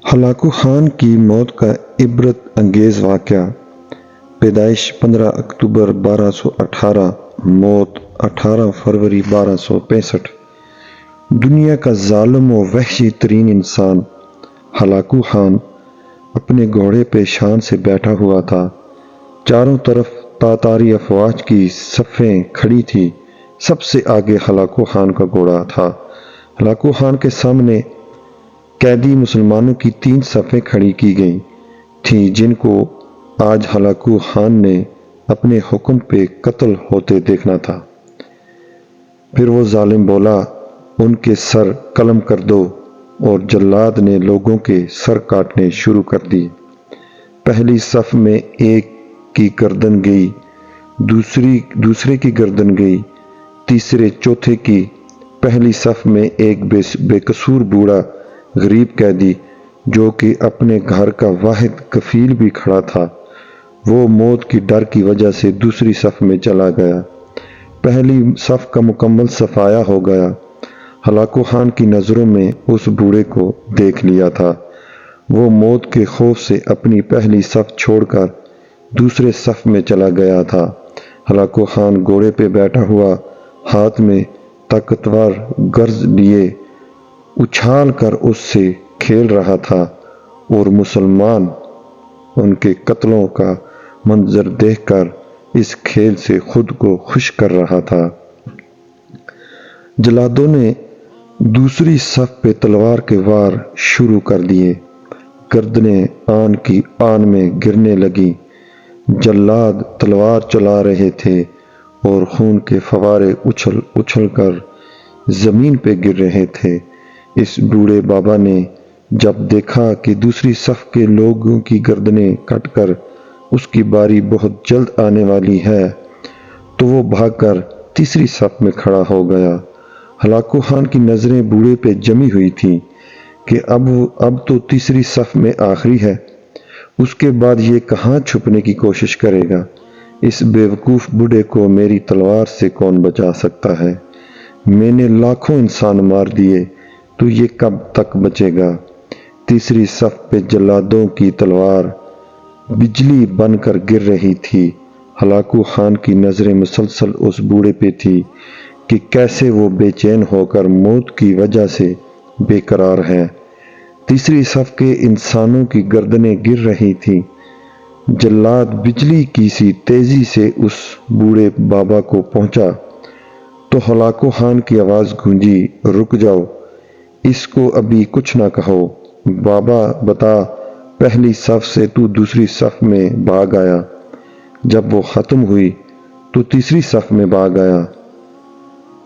Hulagu Khan की मौत का इबरत अंगेज़ वाक़या। पैदाइश 15 अक्टूबर 1218, मौत 18 फरवरी 1265। दुनिया का ज़ालिम व वहशी तरीन इंसान हलाकू खान अपने घोड़े पे शान से बैठा हुआ था। चारों तरफ तातारी अफवाज की सफ़ें खड़ी थी। सबसे आगे हलाकू खान का घोड़ा था। हलाकू खान के सामने कैदी मुसलमानों की 3 सफ़ें खड़ी की गई थीं, जिनको आज हलाकू खान ने अपने हुक्म पे कत्ल होते देखना था। फिर वो जालिम बोला, उनके सर कलम कर दो, और जल्लाद ने लोगों के सर काटने शुरू कर दिए। पहली सफ़ में एक की गर्दन गई, दूसरे की गर्दन गई, तीसरे चौथे की। पहली सफ़ में एक बेकसूर बूढ़ा गरीब कैदी, जो कि अपने घर का वाहिद कफील भी खड़ा था, वो मौत की डर की वजह से दूसरी सफ़ में चला गया। पहली सफ़ का मुकम्मल सफाया हो गया। हलाकू खान की नज़रों में उस बूढ़े को देख लिया था। वो मौत के खौफ से अपनी पहली सफ़ छोड़कर दूसरे सफ़ में चला गया था। हलाकू खान घोड़े पे बैठा हुआ, हाथ में ताकतवर गर्ज लिए उछाल कर उससे खेल रहा था, और मुसलमान उनके कत्लों का मंजर देखकर इस खेल से खुद को खुश कर रहा था। जल्लादों ने दूसरी सफ़ पे तलवार के वार शुरू कर दिए। गर्दनें आन की आन में गिरने लगी। जल्लाद तलवार चला रहे थे और खून के फवारे उछल उछल कर ज़मीन पे गिर रहे थे। इस बूढ़े बाबा ने जब देखा कि दूसरी सफ़ के लोगों की गर्दनें कटकर उसकी बारी बहुत जल्द आने वाली है, तो वो भागकर तीसरी सफ़ में खड़ा हो गया। हलाकू खान की नज़रें बूढ़े पे जमी हुई थीं कि अब तो तीसरी सफ़ में आखिरी है। उसके बाद ये कहाँ छुपने की कोशिश करेगा। इस बेवकूफ़ बूढ़े को मेरी तलवार से कौन बचा सकता है। मैंने लाखों इंसान मार दिए, तो ये कब तक बचेगा। तीसरी सफ़ पे जल्लादों की तलवार बिजली बनकर गिर रही थी। हलाकू खान की नज़रें मुसलसल उस बूढ़े पे थी कि कैसे वो बेचैन होकर मौत की वजह से बेकरार है। तीसरी सफ़ के इंसानों की गर्दनें गिर रही थीं। जल्लाद बिजली की सी तेज़ी से उस बूढ़े बाबा को पहुंचा, तो हलाकू खान की आवाज़ गूंजी, रुक जाओ, इसको अभी कुछ ना कहो। बाबा बता, पहली सफ़ से तू दूसरी सफ़ में भाग आया, जब वो ख़त्म हुई तो तीसरी सफ़ में भाग आया।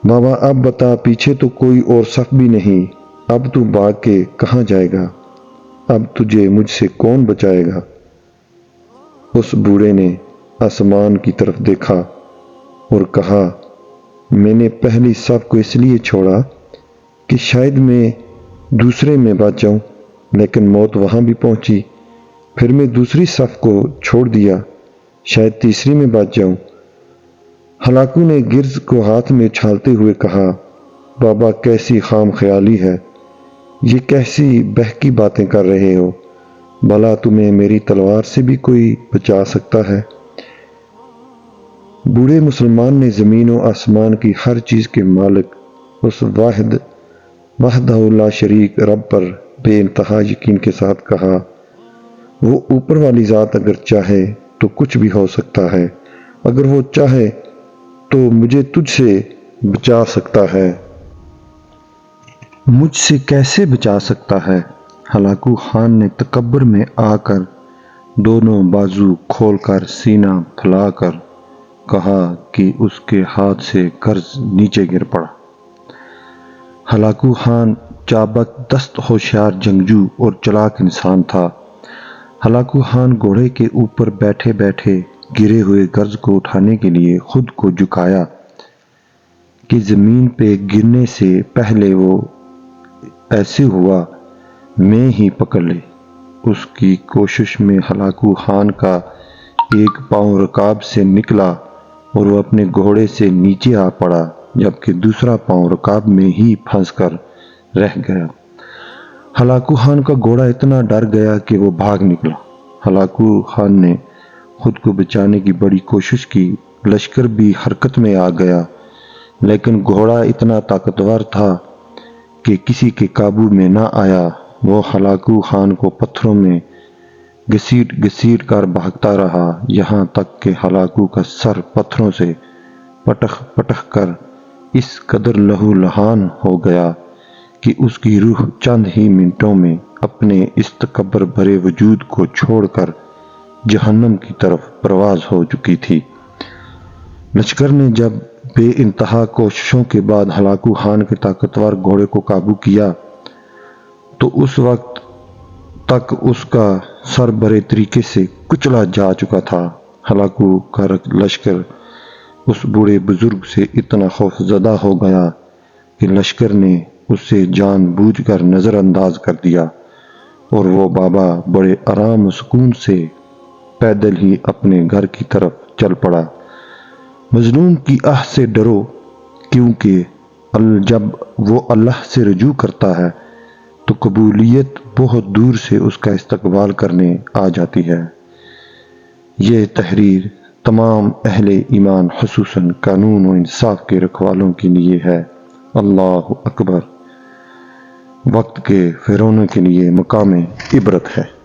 बाबा अब बता, पीछे तो कोई और सफ़ भी नहीं, अब तू भाग के कहाँ जाएगा। अब तुझे मुझसे कौन बचाएगा। उस बूढ़े ने आसमान की तरफ देखा और कहा, मैंने पहली सफ़ को इसलिए छोड़ा कि शायद मैं दूसरे में बच जाऊं, लेकिन मौत वहां भी पहुंची। फिर मैं दूसरी सफ़ को छोड़ दिया, शायद तीसरी में बच जाऊं। हलाकू ने गिर्ज को हाथ में उछालते हुए कहा, बाबा कैसी खाम ख्याली है, ये कैसी बहकी बातें कर रहे हो। भला तुम्हें मेरी तलवार से भी कोई बचा सकता है। बूढ़े मुसलमान ने ज़मीन व आसमान की हर चीज़ के मालिक उस वहदहू ला शरीक रब पर बेइंतहा यकीन के साथ कहा, वो ऊपर वाली ज़ात अगर चाहे तो कुछ भी हो सकता है। अगर वो चाहे तो मुझे तुझसे बचा सकता है। मुझसे कैसे बचा सकता है। हलाकू खान ने तकब्बुर में आकर दोनों बाजू खोलकर सीना फैलाकर कहा कि उसके हाथ से कर्ज नीचे गिर पड़ा। हलाकू खान चाबक दस्त होशियार जंगजू और चालाक इंसान था। हलाकू खान घोड़े के ऊपर बैठे बैठे गिरे हुए गर्ज को उठाने के लिए खुद को झुकाया कि ज़मीन पे गिरने से पहले वो ऐसे हुआ मैं ही पकड़ ले। उसकी कोशिश में हलाकू खान का एक पांव रकाब से निकला और वो अपने घोड़े से नीचे आ पड़ा, जबकि दूसरा पांव रकाब में ही फंसकर रह गया। ہلاکو خان کا گھوڑا اتنا ڈر گیا کہ وہ بھاگ نکلا۔ ہلاکو خان نے خود کو بچانے کی بڑی کوشش کی، لشکر بھی حرکت میں آ گیا، لیکن گھوڑا اتنا طاقتور تھا کہ کسی کے قابو میں نہ آیا۔ وہ ہلاکو خان کو پتھروں میں گھسیٹ گھسیٹ کر بھاگتا رہا، یہاں تک کہ ہلاکو کا سر پتھروں سے پٹخ پٹخ کر اس قدر لہو لہان ہو گیا کہ اس کی روح چند ہی منٹوں میں اپنے اس تکبر بھرے وجود کو چھوڑ کر جہنم کی طرف پرواز ہو چکی تھی۔ لشکر نے جب بے انتہا کوششوں کے بعد ہلاکو خان کے طاقتور گھوڑے کو قابو کیا تو اس وقت تک اس کا سر بڑے طریقے سے کچلا جا چکا تھا۔ ہلاکو کا لشکر اس بوڑھے بزرگ سے اتنا خوف زدہ ہو گیا کہ لشکر نے اسے جان بوجھ کر نظر انداز کر دیا اور وہ بابا بڑے آرام و سکون سے پیدل ہی اپنے گھر کی طرف چل پڑا۔ مظلوم کی آہ سے ڈرو، کیونکہ جب وہ اللہ سے رجوع کرتا ہے تو قبولیت بہت دور سے اس کا استقبال کرنے آ جاتی ہے۔ یہ تحریر تمام اہل ایمان خصوصاً قانون و انصاف کے رکھوالوں کے لیے ہے۔ اللہ اکبر۔ وقت کے فرعونوں کے لیے مقام عبرت ہے۔